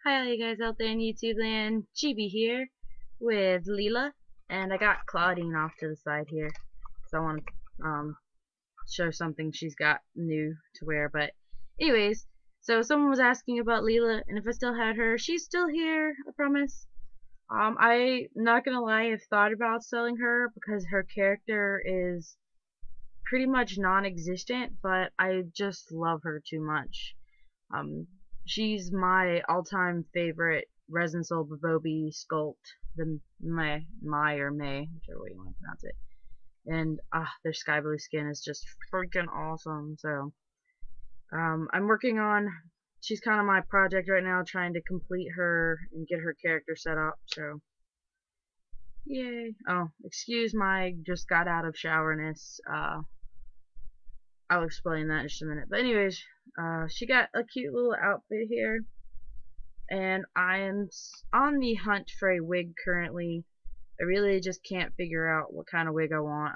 Hi all you guys out there in YouTube land, GB here with Leela, and I got Claudine off to the side here because I want to show something she's got new to wear. But anyways, so someone was asking about Leela and if I still had her. She's still here, I promise. I not gonna lie, I've thought about selling her because her character is pretty much non-existent, but I just love her too much. Um, she's my all-time favorite Resin Soul Bobobi sculpt, the Mai or May, whichever way you want to pronounce it. And their sky blue skin is just freaking awesome. So I'm working on. She's kind of my project right now, trying to complete her and get her character set up. So yay! Oh, excuse my just got out of showerness. I'll explain that in just a minute. But anyways, she got a cute little outfit here, and I am on the hunt for a wig currently. I really just can't figure out what kind of wig I want.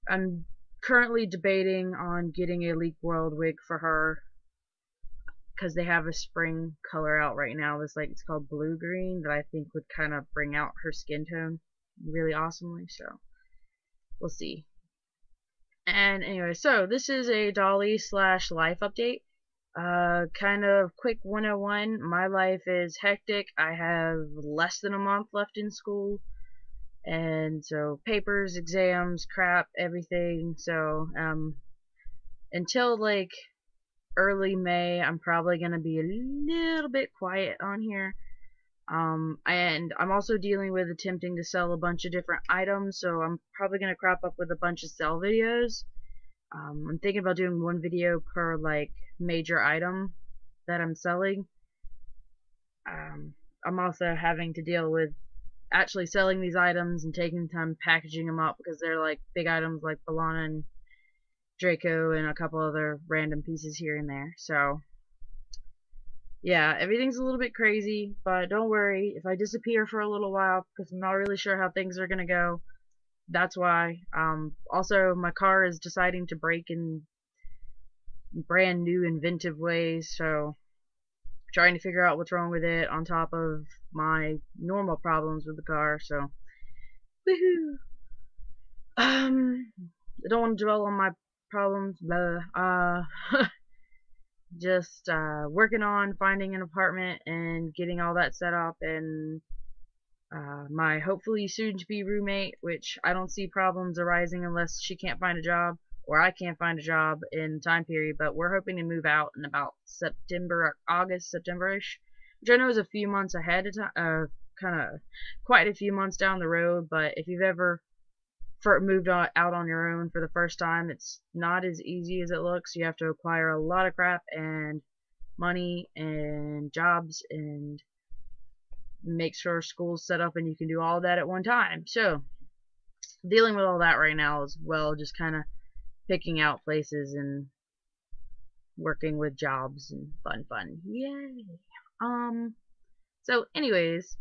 I'm currently debating on getting a Leak World wig for her because they have a spring color out right now. It's called blue green that I think would kind of bring out her skin tone really awesomely. So we'll see. And anyway, so this is a Dolly slash life update. Kind of quick 101. My life is hectic. I have less than a month left in school, and so papers, exams, crap, everything. So until like early May, I'm probably gonna be a little bit quiet on here. And I'm also dealing with attempting to sell a bunch of different items, so I'm probably gonna crop up with a bunch of sell videos. I'm thinking about doing one video per like major item that I'm selling. I'm also having to deal with actually selling these items and taking time packaging them up because they're like big items like Balana and Draco and a couple other random pieces here and there. So yeah, everything's a little bit crazy, but don't worry if I disappear for a little while because I'm not really sure how things are gonna go. That's why. Also, my car is deciding to break in brand new inventive ways, so trying to figure out what's wrong with it on top of my normal problems with the car. So woohoo. I don't want to dwell on my problems. Blah. Just working on finding an apartment and getting all that set up, and my hopefully soon to be roommate, which I don't see problems arising unless she can't find a job or I can't find a job in time period. But we're hoping to move out in about September, August, September-ish, which I know is a few months ahead of time, kind of quite a few months down the road. But if you've ever moved out on your own for the first time, it's not as easy as it looks. You have to acquire a lot of crap and money and jobs and make sure school's set up and you can do all that at one time. So dealing with all that right now as well, just kind of picking out places and working with jobs and fun. Yay. So anyways,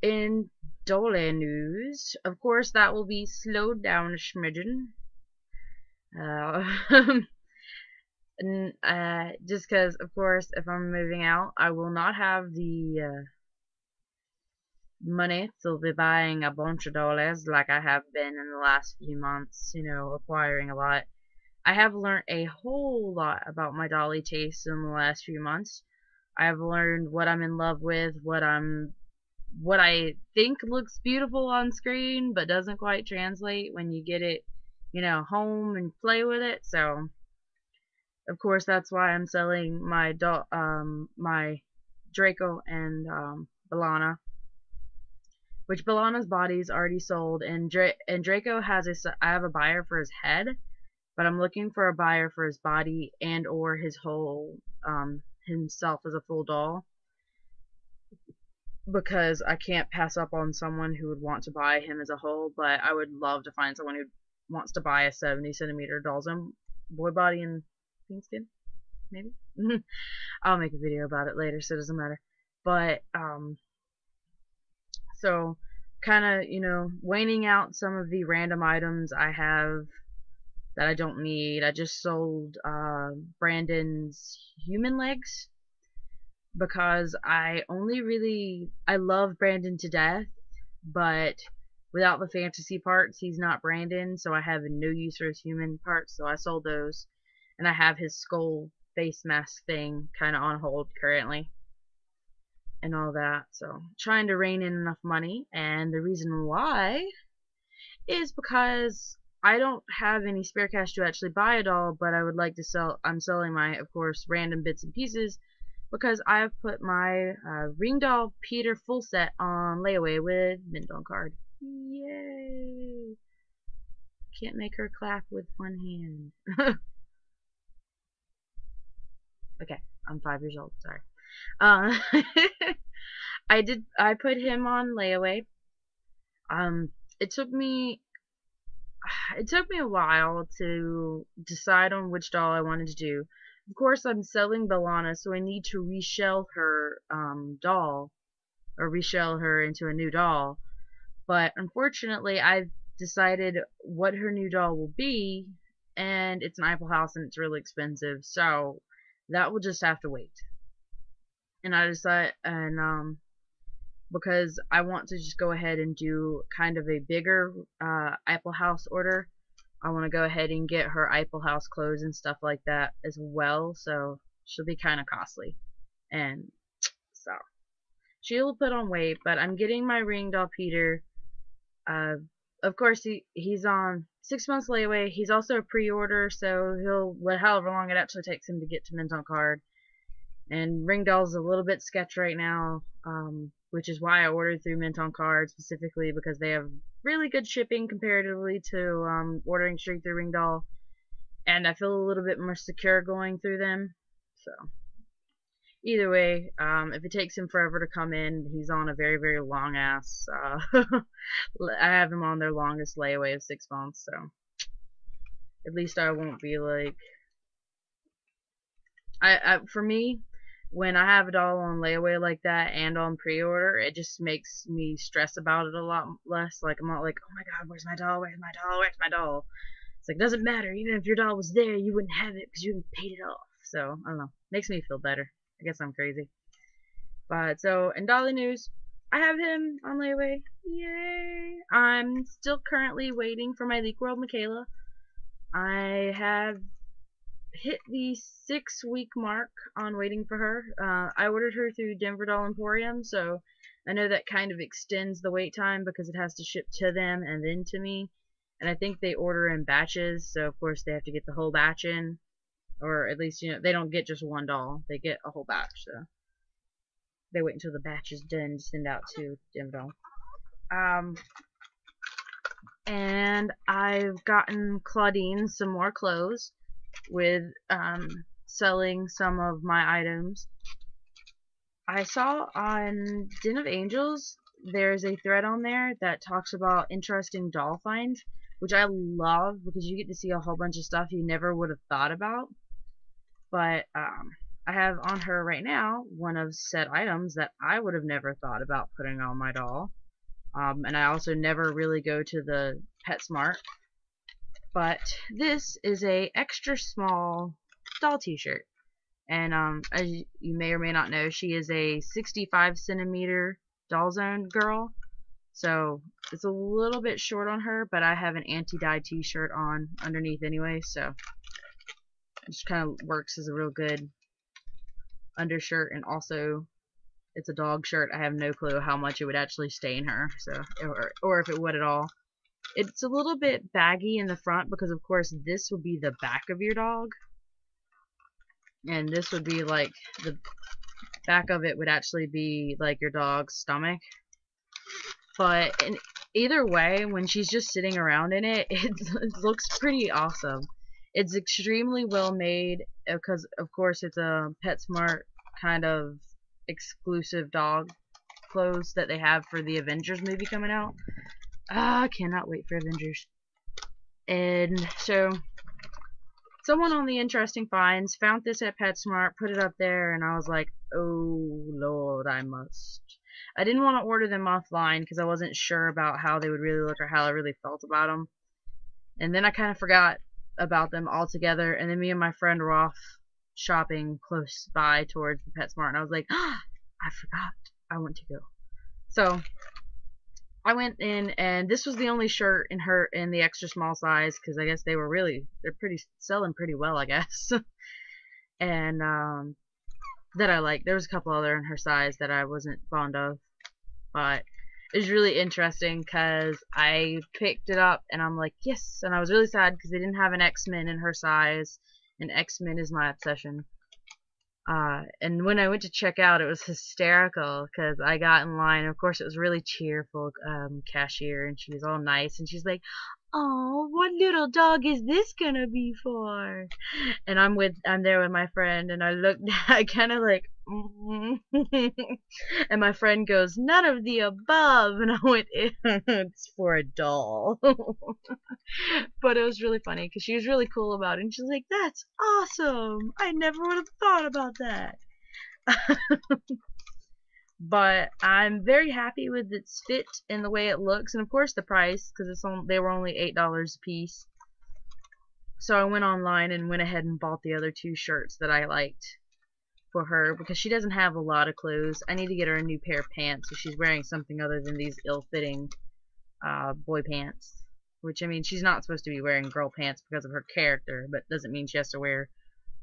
in Dole news, of course that will be slowed down a smidgen. Just because, of course, if I'm moving out, I will not have the money to be buying a bunch of dollars like I have been in the last few months, acquiring a lot. I have learned a whole lot about my dolly tastes in the last few months. I have learned what I'm in love with, what I think looks beautiful on screen but doesn't quite translate when you get it, home and play with it. So, of course, that's why I'm selling my Draco and Balana, which Balana's body is already sold, and Draco I have a buyer for his head, but I'm looking for a buyer for his body and or his whole himself as a full doll, because I can't pass up on someone who would want to buy him as a whole, but I would love to find someone who wants to buy a 70cm doll zone boy body and pink skin, maybe. I'll make a video about it later, so it doesn't matter. But so kind of, waning out some of the random items I have that I don't need. I just sold Brandon's human legs, because I love Brandon to death, but without the fantasy parts, he's not Brandon, so I have no use for his human parts, so I sold those, and I have his skull face mask thing kind of on hold currently, and all that, so trying to rein in enough money, and the reason why is because I don't have any spare cash to actually buy a doll, but I would like to I'm selling my, of course, random bits and pieces because I've put my Ring Doll Peter full set on layaway with Mint on card. Yay! Can't make her clap with one hand. Okay, I'm 5 years old. Sorry. Uh, I put him on layaway. Um, it took me it took me a while to decide on which doll I wanted to do. Of course, I'm selling Bellana, so I need to reshell her doll, or reshell her into a new doll. But unfortunately, I've decided what her new doll will be, and it's an Apple House and it's really expensive, so that will just have to wait. And I decide, and because I want to just go ahead and do kind of a bigger Apple House order. I want to go ahead and get her Apple House clothes and stuff like that as well, so she'll be kind of costly. And so she'll put on weight, but I'm getting my ring doll Peter. Uh, of course, he's on 6 months layaway. He's also a pre-order, so however long it actually takes him to get to Mint on card. And Ring Doll's a little bit sketch right now, which is why I ordered through Mint on card specifically because they have really good shipping comparatively to ordering straight through Ring Doll, and I feel a little bit more secure going through them. So either way, if it takes him forever to come in, he's on a very, very long ass. I have him on their longest layaway of 6 months, so at least I won't be like. For me, when I have a doll on layaway like that and on pre-order, it just makes me stress about it a lot less. Like, I'm not like, oh my god, where's my doll? Where's my doll? Where's my doll? It's like, it doesn't matter. Even if your doll was there, you wouldn't have it because you haven't paid it off. So, I don't know. Makes me feel better. I guess I'm crazy. But, so, in Dolly news, I have him on layaway. Yay! I'm still currently waiting for my Leak World Michaela. I have hit the 6 week mark on waiting for her. I ordered her through Denver Doll Emporium, so I know that kind of extends the wait time because it has to ship to them and then to me. And I think they order in batches, so of course they have to get the whole batch in. Or at least, they don't get just one doll, they get a whole batch, so they wait until the batch is done to send out to Denver Doll. And I've gotten Claudine some more clothes with selling some of my items. I saw on Den of Angels there's a thread on there that talks about interesting doll finds, which I love because you get to see a whole bunch of stuff you never would have thought about. But I have on her right now one of said items that I would have never thought about putting on my doll. And I also never really go to the PetSmart. But this is a extra small doll t-shirt. And as you may or may not know, she is a 65 centimeter doll zone girl. So it's a little bit short on her, but I have an anti-dye t-shirt on underneath anyway, so it just kind of works as a real good undershirt, and also it's a dog shirt. I have no clue how much it would actually stain her, so or if it would at all. It's a little bit baggy in the front because of course this would be the back of your dog, and this would be like the back of it would actually be like your dog's stomach. But in either way, when she's just sitting around in it, it looks pretty awesome. It's extremely well made because of course it's a PetSmart kind of exclusive dog clothes that they have for the Avengers movie coming out. I cannot wait for Avengers. And so someone on the Interesting Finds found this at PetSmart, put it up there, and I was like, oh lord, I must. I didn't want to order them offline because I wasn't sure about how they would really look or how I really felt about them. And then I kind of forgot about them altogether, and then me and my friend were off shopping close by towards the PetSmart, and I was like, ah, I forgot I want to go. So I went in, and this was the only shirt in the extra small size, because I guess they're pretty selling pretty well, I guess. And that I like. There was a couple other in her size that I wasn't fond of, but it was really interesting because I picked it up and I'm like, yes, and I was really sad because they didn't have an X-Men in her size, and X-Men is my obsession. And when I went to check out, it was hysterical because I got in line. And of course, it was a really cheerful cashier, and she was all nice, and she's like, "Oh, what little dog is this gonna be for?" And I'm there with my friend, and I looked, I kind of like, and my friend goes, "None of the above," and I went, "It's for a doll." But it was really funny because she was really cool about it, and she's like, "That's awesome! I never would have thought about that." But I'm very happy with its fit and the way it looks, and of course the price, because they were only $8 a piece. So I went online and went ahead and bought the other two shirts that I liked for her, because she doesn't have a lot of clothes. I need to get her a new pair of pants if she's wearing something other than these ill-fitting boy pants. Which, I mean, she's not supposed to be wearing girl pants because of her character, but doesn't mean she has to wear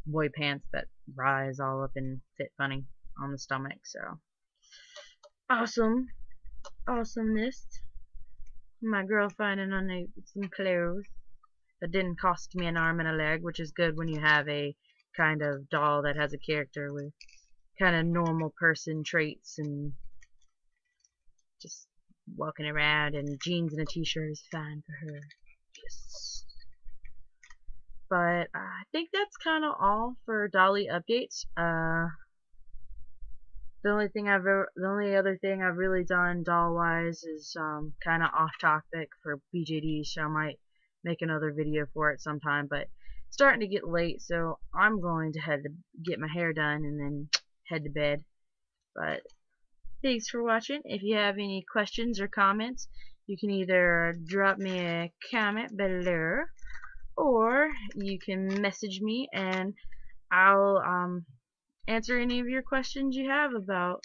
boy pants that rise all up and fit funny on the stomach. So awesome, awesomeness. My girl finding on some clothes that didn't cost me an arm and a leg, which is good when you have a kind of doll that has a character with kind of normal person traits, and just walking around, and jeans and a t-shirt is fine for her. Yes. But I think that's kind of all for Dolly updates. The only other thing I've really done doll-wise is kind of off-topic for BJD, so I might make another video for it sometime. But it's starting to get late, so I'm going to head to get my hair done and then head to bed. But thanks for watching. If you have any questions or comments, you can either drop me a comment below, or you can message me and I'll answer any of your questions you have about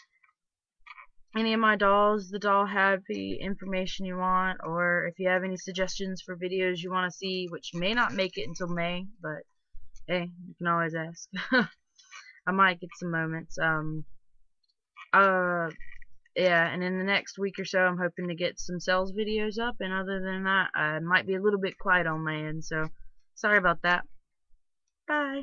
any of my dolls. The doll have the information you want, or if you have any suggestions for videos you want to see, which may not make it until May, but hey, you can always ask. I might get some moments. Yeah, and in the next week or so, I'm hoping to get some sales videos up, and other than that, I might be a little bit quiet on my end, so sorry about that. Bye.